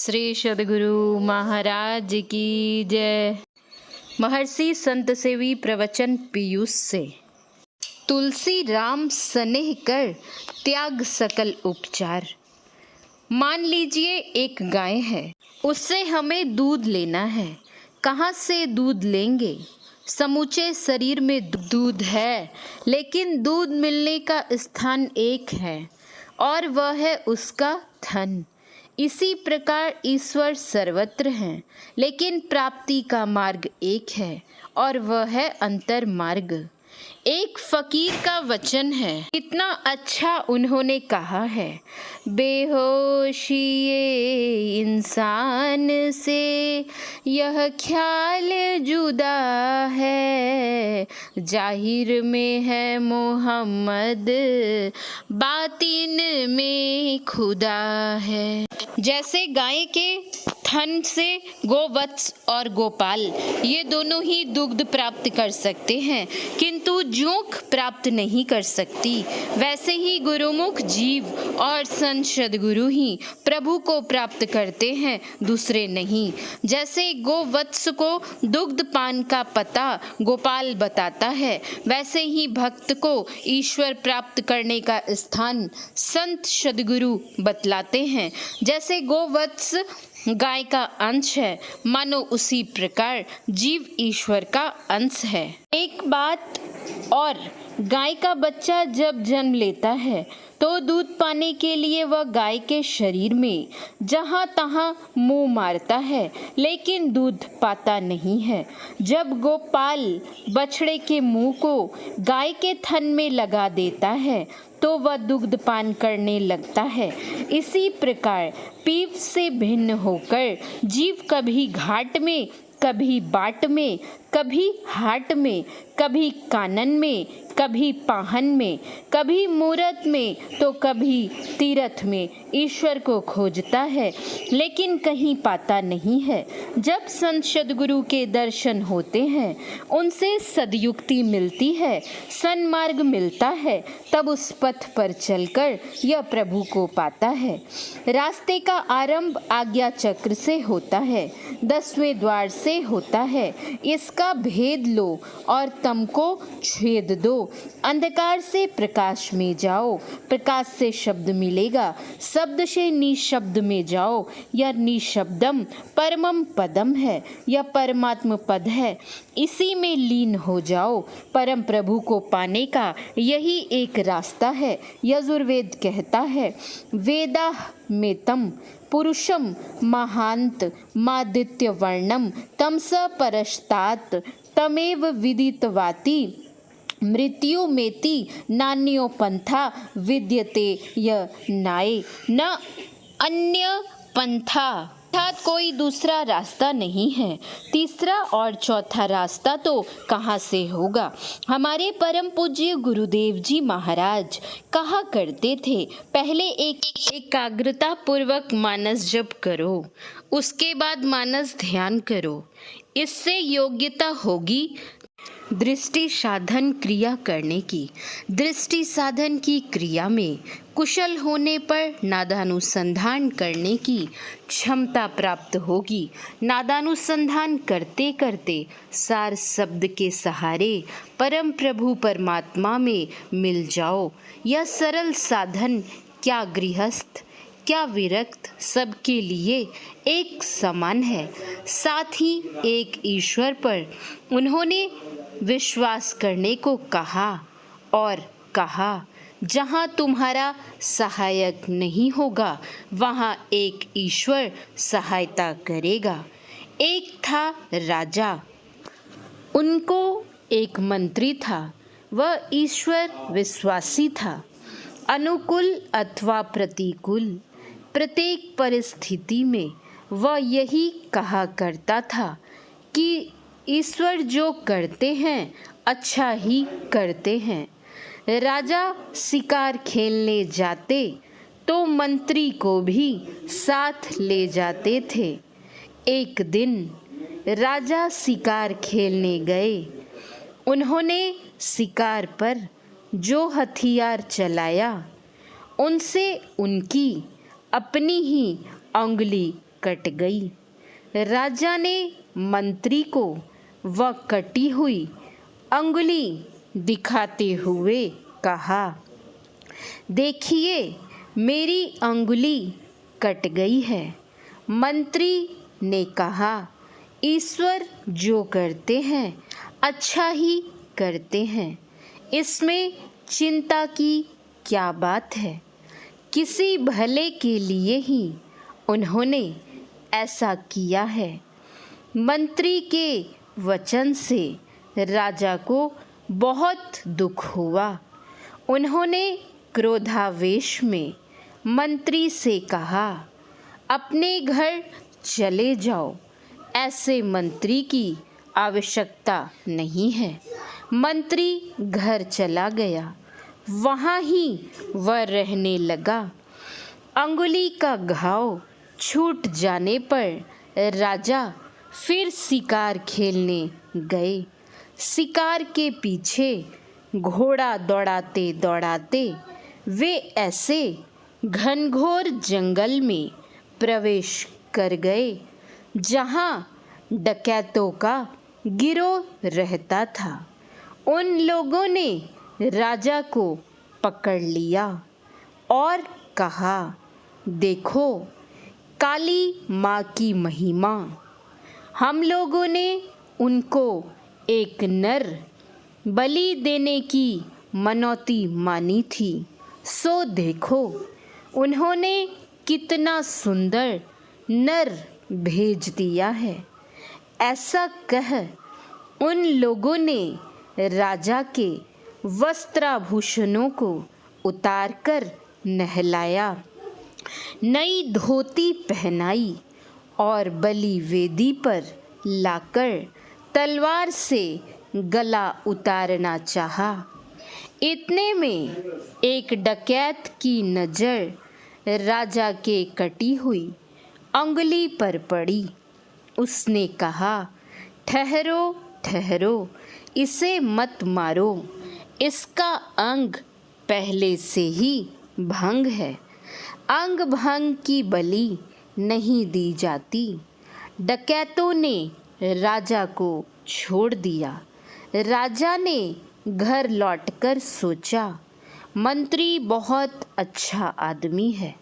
श्री सद्गुरु महाराज की जय। महर्षि संत सेवी प्रवचन पीयूष से। तुलसी राम स्नेह कर त्याग सकल उपचार। मान लीजिए एक गाय है, उससे हमें दूध लेना है। कहाँ से दूध लेंगे? समूचे शरीर में दूध है, लेकिन दूध मिलने का स्थान एक है और वह है उसका धन। इसी प्रकार ईश्वर सर्वत्र हैं, लेकिन प्राप्ति का मार्ग एक है और वह है अंतर मार्ग। एक फकीर का वचन है, कितना अच्छा उन्होंने कहा है। बेहोशी ये इंसान से यह ख्याल जुदा है, जाहिर में है मोहम्मद, बातिन में खुदा है। जैसे गाय के थन से गोवत्स और गोपाल ये दोनों ही दुग्ध प्राप्त कर सकते हैं, किंतु जोंक प्राप्त नहीं कर सकती, वैसे ही गुरुमुख जीव और संत सद्गुरु ही प्रभु को प्राप्त करते हैं, दूसरे नहीं। जैसे गोवत्स को दुग्ध पान का पता गोपाल बताता है, वैसे ही भक्त को ईश्वर प्राप्त करने का स्थान संत सद्गुरु बतलाते हैं। जैसे गोवत्स गाय का अंश है, मानो उसी प्रकार जीव ईश्वर का अंश है। एक बात और, गाय का बच्चा जब जन्म लेता है तो दूध पाने के लिए वह गाय के शरीर में जहाँ तहाँ मुंह मारता है, लेकिन दूध पाता नहीं है। जब गोपाल बछड़े के मुंह को गाय के थन में लगा देता है तो वह दुग्ध पान करने लगता है। इसी प्रकार पीप से भिन्न होकर जीव कभी घाट में, कभी बाट में, कभी हाट में, कभी कानन में, कभी पाहन में, कभी मूरत में तो कभी तीरथ में ईश्वर को खोजता है, लेकिन कहीं पाता नहीं है। जब संत सद्गुरु के दर्शन होते हैं, उनसे सद्युक्ति मिलती है, सन्मार्ग मिलता है, तब उस पथ पर चलकर यह प्रभु को पाता है। रास्ते का आरंभ आज्ञा चक्र से होता है, 10वें द्वार से होता है। इसका भेद लो और तम को छेद दो। अंधकार से प्रकाश में जाओ, प्रकाश से शब्द मिलेगा, शब्द से निशब्द में जाओ। यह निशब्दम परमम पदम है, यह परमात्म पद है, इसी में लीन हो जाओ। परम प्रभु को पाने का यही एक रास्ता है। यजुर्वेद कहता है, वेदा में तम पुरुषम महांत मादित्य वर्णम तमस परस्तात तमेव विदितवाति मृत्यु मेति नान्यो पंथा विद्यते य नाय। न अन्य पंथा अर्थात कोई दूसरा रास्ता नहीं है। तीसरा और चौथा रास्ता तो कहाँ से होगा? हमारे परम पूज्य गुरुदेव जी महाराज कहा करते थे, पहले एकाग्रता पूर्वक मानस जप करो, उसके बाद मानस ध्यान करो। इससे योग्यता होगी दृष्टि साधन क्रिया करने की। दृष्टि साधन की क्रिया में कुशल होने पर नादानुसंधान करने की क्षमता प्राप्त होगी। नादानुसंधान करते करते सार शब्द के सहारे परम प्रभु परमात्मा में मिल जाओ। यह सरल साधन क्या गृहस्थ, क्या विरक्त, सबके लिए एक समान है। साथ ही एक ईश्वर पर उन्होंने विश्वास करने को कहा और कहा, जहाँ तुम्हारा सहायक नहीं होगा वहाँ एक ईश्वर सहायता करेगा। एक था राजा, उनको एक मंत्री था, वह ईश्वर विश्वासी था। अनुकूल अथवा प्रतिकूल प्रत्येक परिस्थिति में वह यही कहा करता था कि ईश्वर जो करते हैं अच्छा ही करते हैं। राजा शिकार खेलने जाते तो मंत्री को भी साथ ले जाते थे। एक दिन राजा शिकार खेलने गए। उन्होंने शिकार पर जो हथियार चलाया, उनसे उनकी अपनी ही उंगली कट गई। राजा ने मंत्री को वह कटी हुई अंगुली दिखाते हुए कहा, देखिए मेरी अंगुली कट गई है। मंत्री ने कहा, ईश्वर जो करते हैं अच्छा ही करते हैं, इसमें चिंता की क्या बात है। किसी भले के लिए ही उन्होंने ऐसा किया है। मंत्री के वचन से राजा को बहुत दुख हुआ। उन्होंने क्रोधावेश में मंत्री से कहा, अपने घर चले जाओ, ऐसे मंत्री की आवश्यकता नहीं है। मंत्री घर चला गया, वहाँ ही वह रहने लगा। अंगुली का घाव छूट जाने पर राजा फिर शिकार खेलने गए। शिकार के पीछे घोड़ा दौड़ाते दौड़ाते वे ऐसे घनघोर जंगल में प्रवेश कर गए जहाँ डकैतों का गिरोह रहता था। उन लोगों ने राजा को पकड़ लिया और कहा, देखो काली माँ की महिमा। हम लोगों ने उनको एक नर बलि देने की मनौती मानी थी, सो देखो उन्होंने कितना सुंदर नर भेज दिया है। ऐसा कह उन लोगों ने राजा के वस्त्राभूषणों को उतारकर नहलाया, नई धोती पहनाई और बलि वेदी पर लाकर तलवार से गला उतारना चाहा। इतने में एक डकैत की नज़र राजा के कटी हुई अंगुली पर पड़ी। उसने कहा, ठहरो ठहरो, इसे मत मारो, इसका अंग पहले से ही भंग है। अंग भंग की बलि नहीं दी जाती। डकैतों ने राजा को छोड़ दिया। राजा ने घर लौटकर सोचा, मंत्री बहुत अच्छा आदमी है।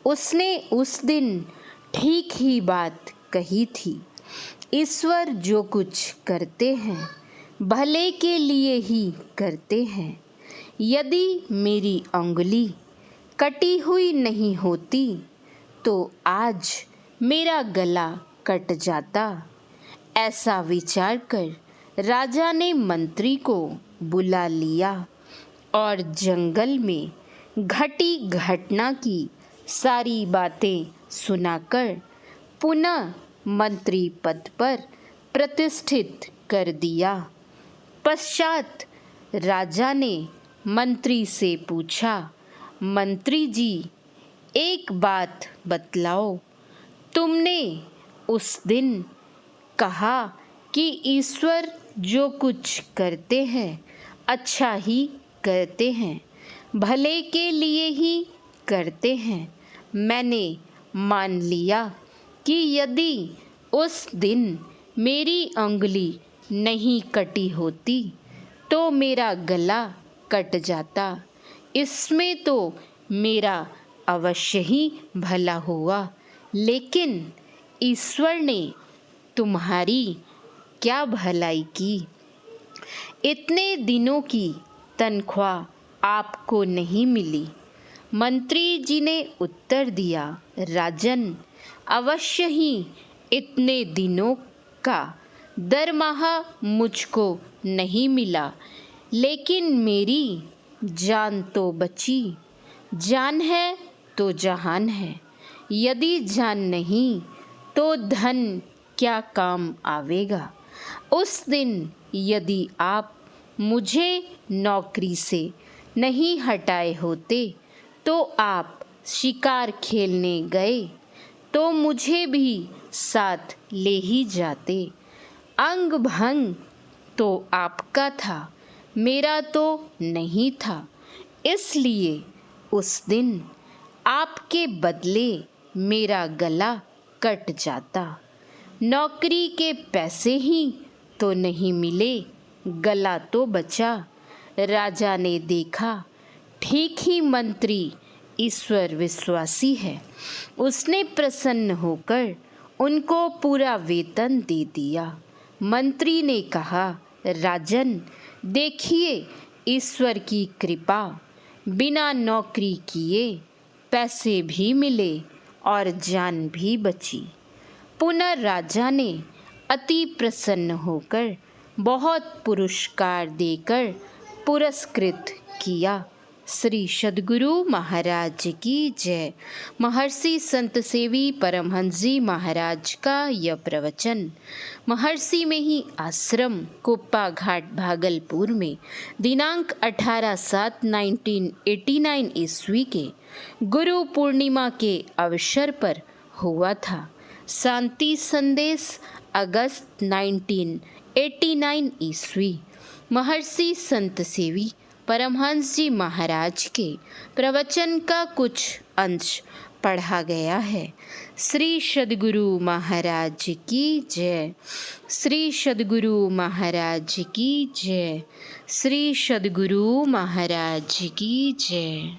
उसने उस दिन ठीक ही बात कही थी। ईश्वर जो कुछ करते हैं भले के लिए ही करते हैं। यदि मेरी अंगुली कटी हुई नहीं होती तो आज मेरा गला कट जाता। ऐसा विचार कर राजा ने मंत्री को बुला लिया और जंगल में घटी घटना की सारी बातें सुनाकर पुनः मंत्री पद पर प्रतिष्ठित कर दिया। पश्चात राजा ने मंत्री से पूछा, मंत्री जी एक बात बतलाओ, तुमने उस दिन कहा कि ईश्वर जो कुछ करते हैं अच्छा ही करते हैं, भले के लिए ही करते हैं। मैंने मान लिया कि यदि उस दिन मेरी अंगुली नहीं कटी होती तो मेरा गला कट जाता। इसमें तो मेरा अवश्य ही भला हुआ, लेकिन ईश्वर ने तुम्हारी क्या भलाई की। इतने दिनों की तनख्वाह आपको नहीं मिली। मंत्री जी ने उत्तर दिया, राजन, अवश्य ही इतने दिनों का दरमाहा मुझको नहीं मिला, लेकिन मेरी जान तो बची। जान है तो जहान है, यदि जान नहीं तो धन क्या काम आवेगा। उस दिन यदि आप मुझे नौकरी से नहीं हटाए होते तो आप शिकार खेलने गए तो मुझे भी साथ ले ही जाते। अंग भंग तो आपका था, मेरा तो नहीं था। इसलिए उस दिन आपके बदले मेरा गला कट जाता। नौकरी के पैसे ही तो नहीं मिले, गला तो बचा। राजा ने देखा ठीक ही मंत्री ईश्वर विश्वासी है। उसने प्रसन्न होकर उनको पूरा वेतन दे दिया। मंत्री ने कहा, राजन देखिए ईश्वर की कृपा, बिना नौकरी किए पैसे भी मिले और जान भी बची। पुनः राजा ने अति प्रसन्न होकर बहुत पुरस्कार देकर पुरस्कृत किया। श्री सद्गुरु महाराज की जय। महर्षि संत सेवी परमहंस जी महाराज का यह प्रवचन महर्षि में ही आश्रम कुप्पा घाट भागलपुर में दिनांक 18/7/1989 ईस्वी के गुरु पूर्णिमा के अवसर पर हुआ था। शांति संदेश अगस्त 1989 ईस्वी। महर्षि संत सेवी परमहंस जी महाराज के प्रवचन का कुछ अंश पढ़ा गया है। श्री सद्गुरु महाराज की जय। श्री सद्गुरु महाराज की जय। श्री सद्गुरु महाराज की जय।